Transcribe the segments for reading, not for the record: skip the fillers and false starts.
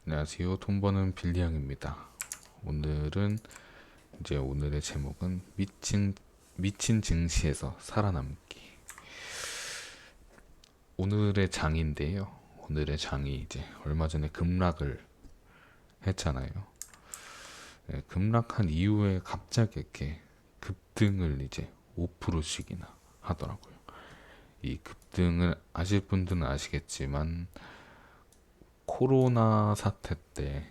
안녕하세요. 돈 버는 빌리양입니다. 오늘은 오늘의 제목은 미친 증시에서 살아남기. 오늘의 장인데요. 오늘의 장이 이제 얼마 전에 급락을 했잖아요. 네, 급락한 이후에 갑자기 이렇게 급등을 이제 5%씩이나 하더라고요. 이 급등을 아실 분들은 아시겠지만 코로나 사태 때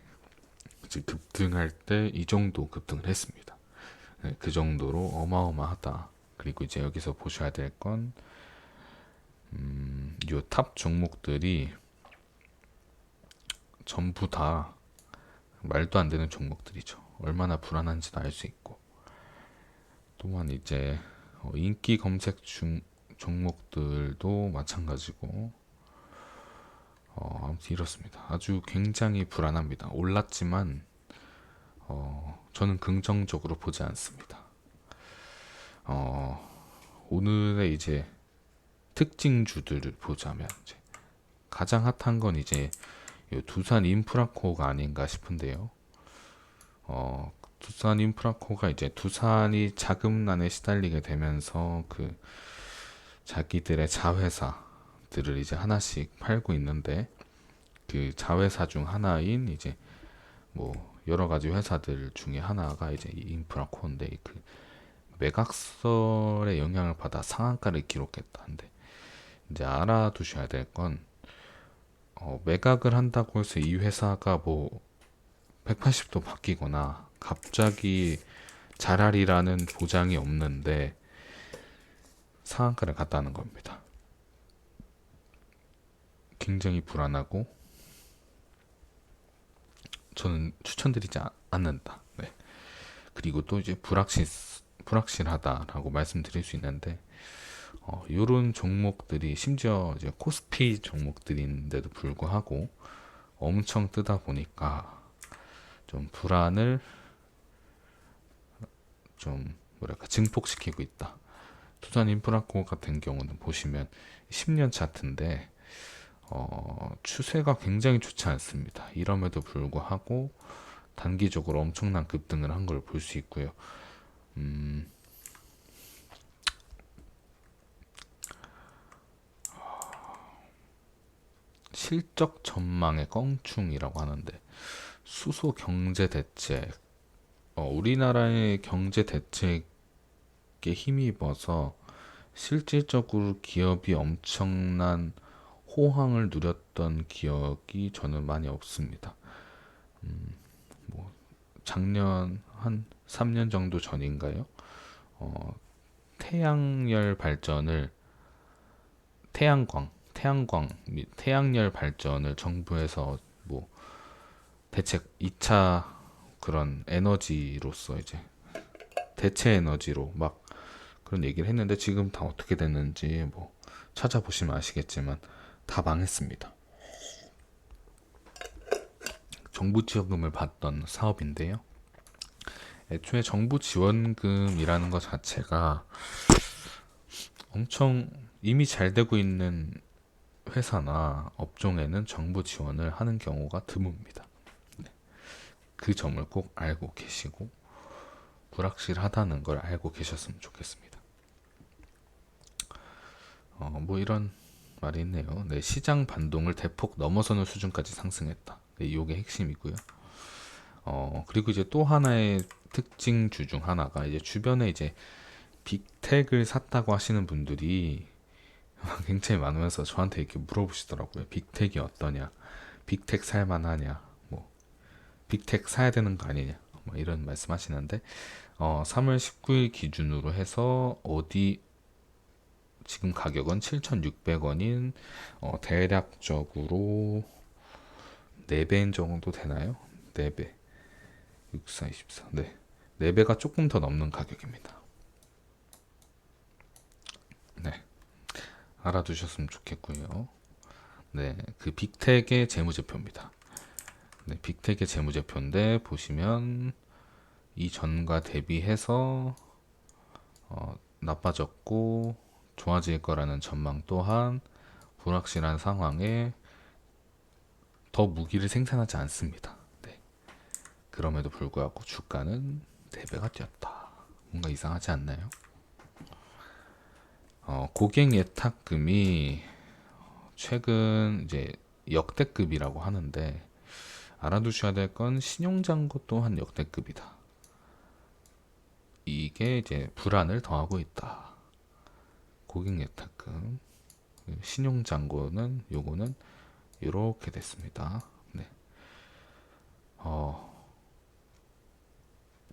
이제 급등할 때 이 정도 급등을 했습니다. 네, 그 정도로 어마어마하다. 그리고 이제 여기서 보셔야 될 건, 요 탑 종목들이 전부 다 말도 안 되는 종목들이죠. 얼마나 불안한지도 알 수 있고. 또한 이제 인기 검색 종목들도 마찬가지고, 아무튼 이렇습니다. 아주 굉장히 불안합니다. 올랐지만, 저는 긍정적으로 보지 않습니다. 오늘의 이제 특징주들을 보자면 이제 가장 핫한 건 이제 요 두산 인프라코어가 아닌가 싶은데요. 두산 인프라코어가 이제 두산이 자금난에 시달리게 되면서 그 자기들의 자회사들을 이제 하나씩 팔고 있는데 그 자회사 중 하나인 이제 뭐 여러 가지 회사들 중에 하나가 이제 이 인프라코어인데 그 매각설의 영향을 받아 상한가를 기록했다는데 이제 알아두셔야 될 건 매각을 한다고 해서 이 회사가 뭐 180도 바뀌거나 갑자기 잘하리라는 보장이 없는데 상한가를 갔다는 겁니다. 굉장히 불안하고 저는 추천드리지 않는다. 네. 그리고 또 이제 불확실하다라고 말씀드릴 수 있는데 이런 종목들이 심지어 이제 코스피 종목들인데도 불구하고 엄청 뜨다 보니까 좀 불안을 좀 뭐랄까 증폭시키고 있다. 두산 인프라코 같은 경우는 보시면 10년 차트인데 추세가 굉장히 좋지 않습니다. 이럼에도 불구하고 단기적으로 엄청난 급등을 한 걸 볼 수 있고요. 실적 전망의 껑충이라고 하는데 수소 경제 대책, 우리나라의 경제 대책에 힘입어서 실질적으로 기업이 엄청난 호황을 누렸던 기억이 저는 많이 없습니다. 뭐 작년 한 3년 정도 전인가요? 태양열 발전을 태양광 및 태양열 발전을 정부에서 뭐 대책 2차 그런 에너지로서 이제 대체 에너지로 막 그런 얘기를 했는데 지금 다 어떻게 됐는지 뭐 찾아보시면 아시겠지만 다 망했습니다. 정부 지원금을 받던 사업인데요. 애초에 정부 지원금이라는 것 자체가 엄청 이미 잘 되고 있는 회사나 업종에는 정부 지원을 하는 경우가 드뭅니다. 그 점을 꼭 알고 계시고 불확실하다는 걸 알고 계셨으면 좋겠습니다. 뭐 이런 말이 있네요. 네, 시장 반동을 대폭 넘어서는 수준까지 상승했다. 네, 이게 핵심이고요. 그리고 이제 또 하나의 특징주 중 하나가 이제 주변에 이제 빅텍을 샀다고 하시는 분들이 굉장히 많으면서 저한테 이렇게 물어보시더라고요. 빅텍이 어떠냐? 빅텍 살만하냐? 뭐 빅텍 사야 되는 거 아니냐? 뭐 이런 말씀하시는데 3월 19일 기준으로 해서 지금 가격은 7,600원인 대략적으로 4배 정도 되나요? 4배 64, 24 네. 4배가 조금 더 넘는 가격입니다. 네. 알아두셨으면 좋겠고요. 네. 그 빅텍의 재무제표입니다. 네, 빅텍의 재무제표인데 보시면 이전과 대비해서 나빠졌고 좋아질 거라는 전망 또한 불확실한 상황에 더 무기를 생산하지 않습니다. 네. 그럼에도 불구하고 주가는 4배가 뛰었다. 뭔가 이상하지 않나요? 고객 예탁금이 최근 이제 역대급이라고 하는데, 알아두셔야 될 건 신용잔고 또한 역대급이다. 이게 이제 불안을 더하고 있다. 고객 예탁금, 신용잔고는 요거는 이렇게 됐습니다. 네.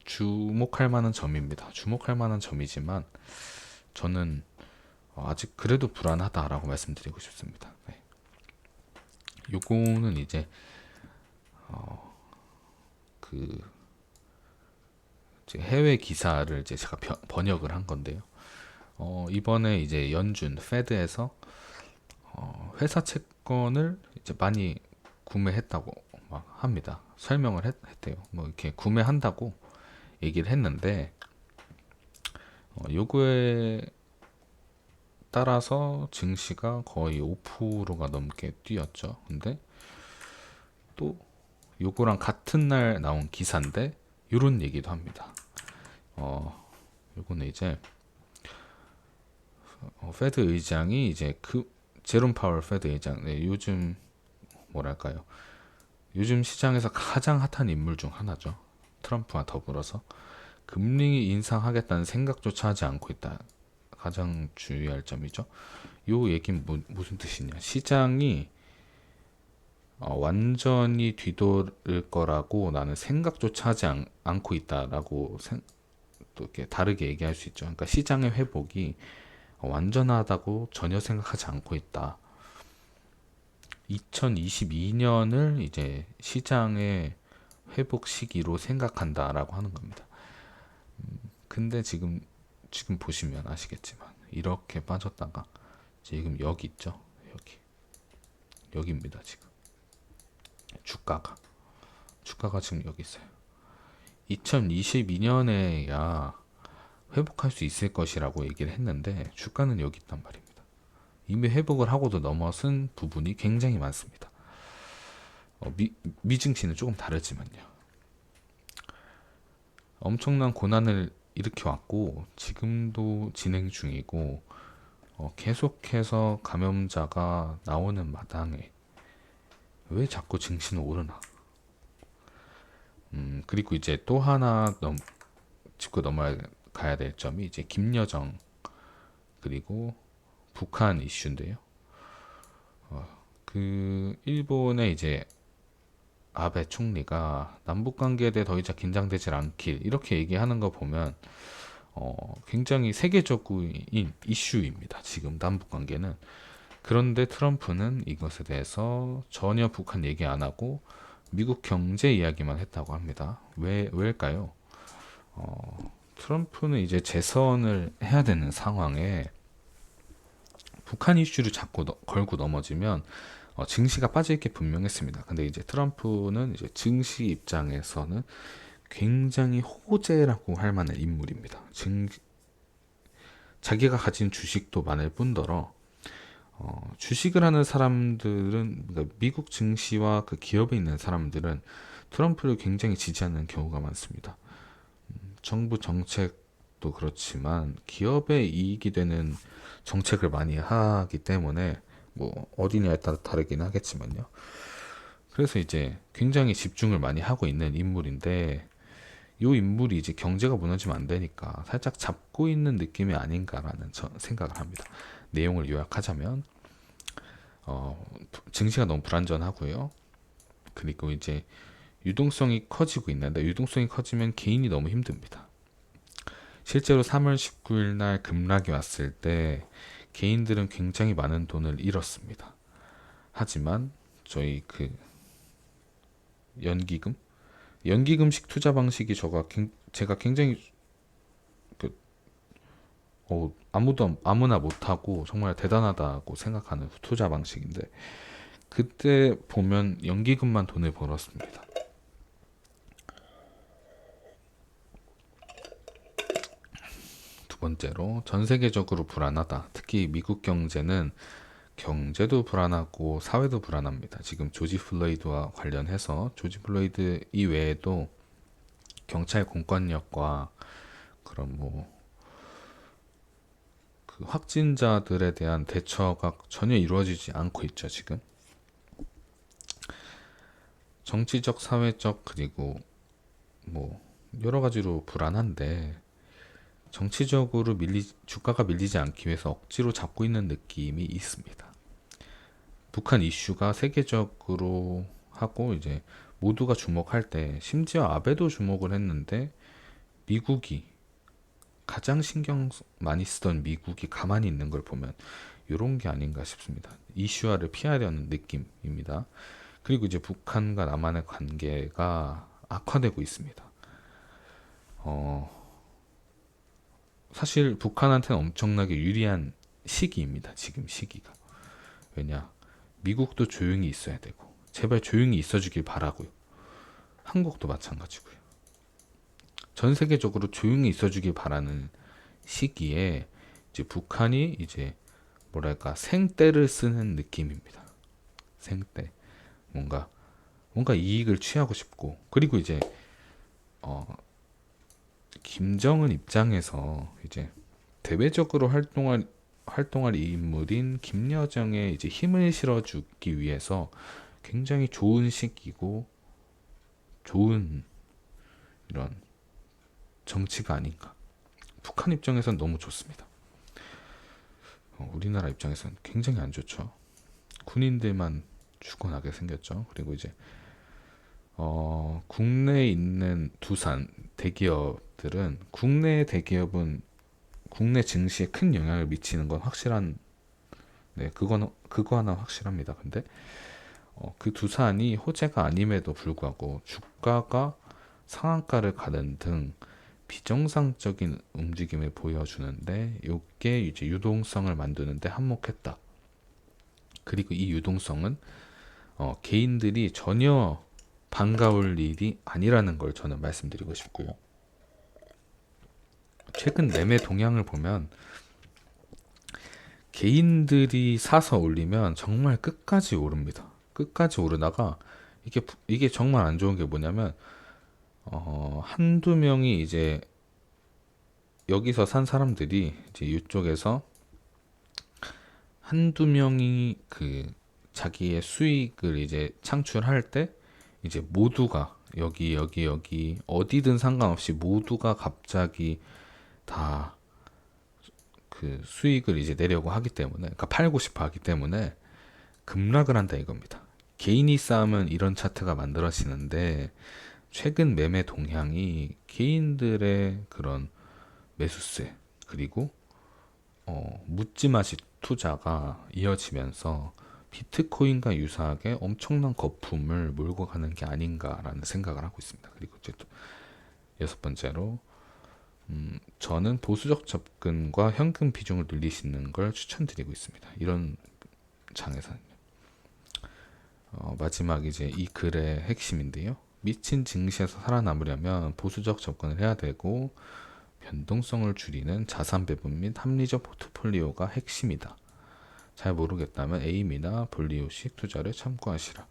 주목할 만한 점입니다. 주목할 만한 점이지만 저는 아직 그래도 불안하다라고 말씀드리고 싶습니다. 네. 요거는 이제 그 해외 기사를 이제 제가 번역을 한 건데요. 이번에 이제 연준 페드에서 회사 채권을 이제 많이 구매했다고 막 합니다. 설명을 했대요. 뭐 이렇게 구매한다고 얘기를 했는데, 요거에 따라서 증시가 거의 5%가 넘게 뛰었죠. 근데 또 요거랑 같은 날 나온 기사인데 요런 얘기도 합니다. 요거는 이제 페드 의장이 이제 제롬 파월 페드 의장, 네, 요즘 뭐랄까요? 요즘 시장에서 가장 핫한 인물 중 하나죠. 트럼프와 더불어서 금리 인상하겠다는 생각조차 하지 않고 있다. 가장 주의할 점이죠. 요 얘기는 무슨 뜻이냐? 시장이 완전히 뒤돌을 거라고 나는 생각조차 하지 않고 있다라고 또 이렇게 다르게 얘기할 수 있죠. 그러니까 시장의 회복이 완전하다고 전혀 생각하지 않고 있다. 2022년을 이제 시장의 회복 시기로 생각한다라고 하는 겁니다. 근데 지금 보시면 아시겠지만 이렇게 빠졌다가 지금 여기 있죠. 여기입니다. 지금 주가가 지금 여기 있어요. 2022년에야 회복할 수 있을 것이라고 얘기를 했는데 주가는 여기 있단 말입니다. 이미 회복을 하고도 넘어선 부분이 굉장히 많습니다. 미증시는 조금 다르지만요. 엄청난 고난을 일으켜 왔고 지금도 진행 중이고, 계속해서 감염자가 나오는 마당에 왜 자꾸 증시는 오르나? 그리고 이제 또 하나 짚고 넘어가야 될 점이 이제 김여정 그리고 북한 이슈인데요. 일본의 이제 아베 총리가 남북 관계에 대해 더 이상 긴장되지 않길 이렇게 얘기하는 거 보면 굉장히 세계적인 이슈입니다. 지금 남북 관계는. 그런데 트럼프는 이것에 대해서 전혀 북한 얘기 안 하고 미국 경제 이야기만 했다고 합니다. 왜일까요? 트럼프는 이제 재선을 해야 되는 상황에 북한 이슈를 자꾸 걸고 넘어지면 증시가 빠질 게 분명했습니다. 근데 이제 트럼프는 이제 증시 입장에서는 굉장히 호재라고 할 만한 인물입니다. 자기가 가진 주식도 많을 뿐더러 주식을 하는 사람들은, 그러니까 미국 증시와 그 기업에 있는 사람들은 트럼프를 굉장히 지지하는 경우가 많습니다. 정부 정책도 그렇지만 기업에 이익이 되는 정책을 많이 하기 때문에 뭐 어디냐에 따라 다르긴 하겠지만요. 그래서 이제 굉장히 집중을 많이 하고 있는 인물인데, 이 인물이 이제 경제가 무너지면 안 되니까 살짝 잡고 있는 느낌이 아닌가라는 생각을 합니다. 내용을 요약하자면 증시가 너무 불안전하고요. 그리고 이제 유동성이 커지고 있는데, 유동성이 커지면 개인이 너무 힘듭니다. 실제로 3월 19일 날 급락이 왔을 때 개인들은 굉장히 많은 돈을 잃었습니다. 하지만 저희 연기금식 투자 방식이 제가 굉장히 아무나 못하고 정말 대단하다고 생각하는 투자 방식인데, 그때 보면 연기금만 돈을 벌었습니다. 두 번째로 전 세계적으로 불안하다. 특히 미국 경제는 경제도 불안하고 사회도 불안합니다. 지금 조지 플로이드와 관련해서 조지 플로이드 이외에도 경찰 공권력과 그런 그 확진자들에 대한 대처가 전혀 이루어지지 않고 있죠, 지금. 정치적, 사회적, 그리고 뭐 여러 가지로 불안한데 정치적으로 주가가 밀리지 않기 위해서 억지로 잡고 있는 느낌이 있습니다. 북한 이슈가 세계적으로 하고 이제 모두가 주목할 때 심지어 아베도 주목을 했는데 미국이 가장 신경 많이 쓰던 미국이 가만히 있는 걸 보면 이런 게 아닌가 싶습니다. 이슈화를 피하려는 느낌입니다. 그리고 이제 북한과 남한의 관계가 악화되고 있습니다. 사실 북한한테는 엄청나게 유리한 시기입니다. 지금 시기가. 왜냐? 미국도 조용히 있어야 되고 제발 조용히 있어주길 바라고요. 한국도 마찬가지고요. 전 세계적으로 조용히 있어주길 바라는 시기에 이제 북한이 이제 뭐랄까 생떼를 쓰는 느낌입니다. 생떼. 뭔가 이익을 취하고 싶고 그리고 이제 김정은 입장에서 이제 대외적으로 활동할 인물인 김여정에 이제 힘을 실어주기 위해서 굉장히 좋은 시기고 좋은 이런 정치가 아닌가. 북한 입장에선 너무 좋습니다. 우리나라 입장에선 굉장히 안 좋죠. 군인들만 죽어나게 생겼죠. 그리고 이제 국내에 있는 두산 대기업들은 국내 대기업은 국내 증시에 큰 영향을 미치는 건 확실한 그거 하나 확실합니다. 근데 그 두산이 호재가 아님에도 불구하고 주가가 상한가를 가는 등 비정상적인 움직임을 보여주는데 이게 이제 유동성을 만드는데 한몫했다. 그리고 이 유동성은 개인들이 전혀 반가울 일이 아니라는 걸 저는 말씀드리고 싶고요. 최근 매매 동향을 보면 개인들이 사서 올리면 정말 끝까지 오릅니다. 끝까지 오르다가 이게 정말 안 좋은 게 뭐냐면 한두 명이 이제 여기서 산 사람들이 이제 이쪽에서 한두 명이 그 자기의 수익을 이제 창출할 때 이제 모두가 여기 어디든 상관없이 모두가 갑자기 다 그 수익을 이제 내려고 하기 때문에 그러니까 팔고 싶어 하기 때문에 급락을 한다 이겁니다. 개인이 쌓으면 이런 차트가 만들어지는데 최근 매매 동향이 개인들의 그런 매수세 그리고 묻지마시 투자가 이어지면서 비트코인과 유사하게 엄청난 거품을 몰고 가는 게 아닌가라는 생각을 하고 있습니다. 그리고 이제 또 여섯 번째로 저는 보수적 접근과 현금 비중을 늘리시는 걸 추천드리고 있습니다. 이런 장에서는 마지막 이제 이 글의 핵심인데요. 미친 증시에서 살아남으려면 보수적 접근을 해야 되고 변동성을 줄이는 자산 배분 및 합리적 포트폴리오가 핵심이다. 잘 모르겠다면 에임이나 볼리오식 투자를 참고하시라.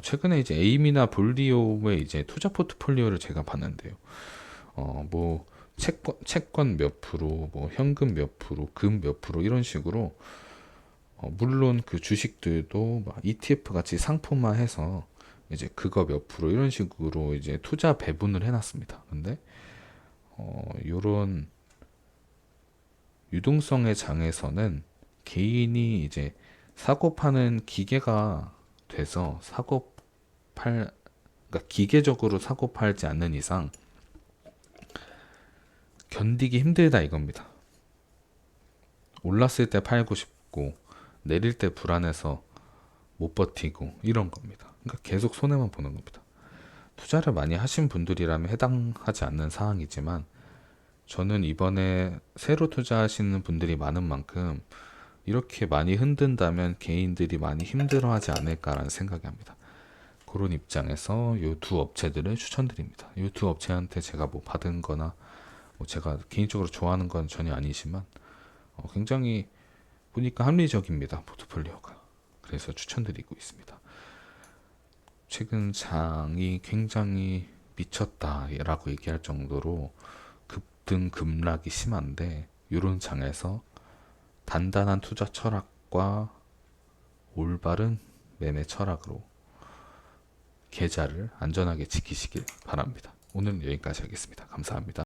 최근에 이제 에임이나 볼리오의 이제 투자 포트폴리오를 제가 봤는데요. 뭐 채권 몇 프로, 뭐 현금 몇 프로, 금 몇 프로 이런 식으로 물론 그 주식들도 막 ETF 같이 상품화해서 이제 그거 몇 프로 이런 식으로 이제 투자 배분을 해놨습니다. 근데 요런 유동성의 장에서는 개인이 이제 사고 파는 기계가 돼서 그러니까 기계적으로 사고 팔지 않는 이상 견디기 힘들다 이겁니다. 올랐을 때 팔고 싶고 내릴 때 불안해서 못 버티고 이런 겁니다. 그러니까 계속 손해만 보는 겁니다. 투자를 많이 하신 분들이라면 해당하지 않는 사항이지만 저는 이번에 새로 투자하시는 분들이 많은 만큼 이렇게 많이 흔든다면 개인들이 많이 힘들어하지 않을까라는 생각이 합니다. 그런 입장에서 이 두 업체들을 추천드립니다. 이 두 업체한테 제가 뭐 받은 거나 뭐 제가 개인적으로 좋아하는 건 전혀 아니지만 굉장히 보니까 합리적입니다. 포트폴리오가. 그래서 추천드리고 있습니다. 최근 장이 굉장히 미쳤다라고 얘기할 정도로 급등 급락이 심한데, 이런 장에서 단단한 투자 철학과 올바른 매매 철학으로 계좌를 안전하게 지키시길 바랍니다. 오늘은 여기까지 하겠습니다. 감사합니다.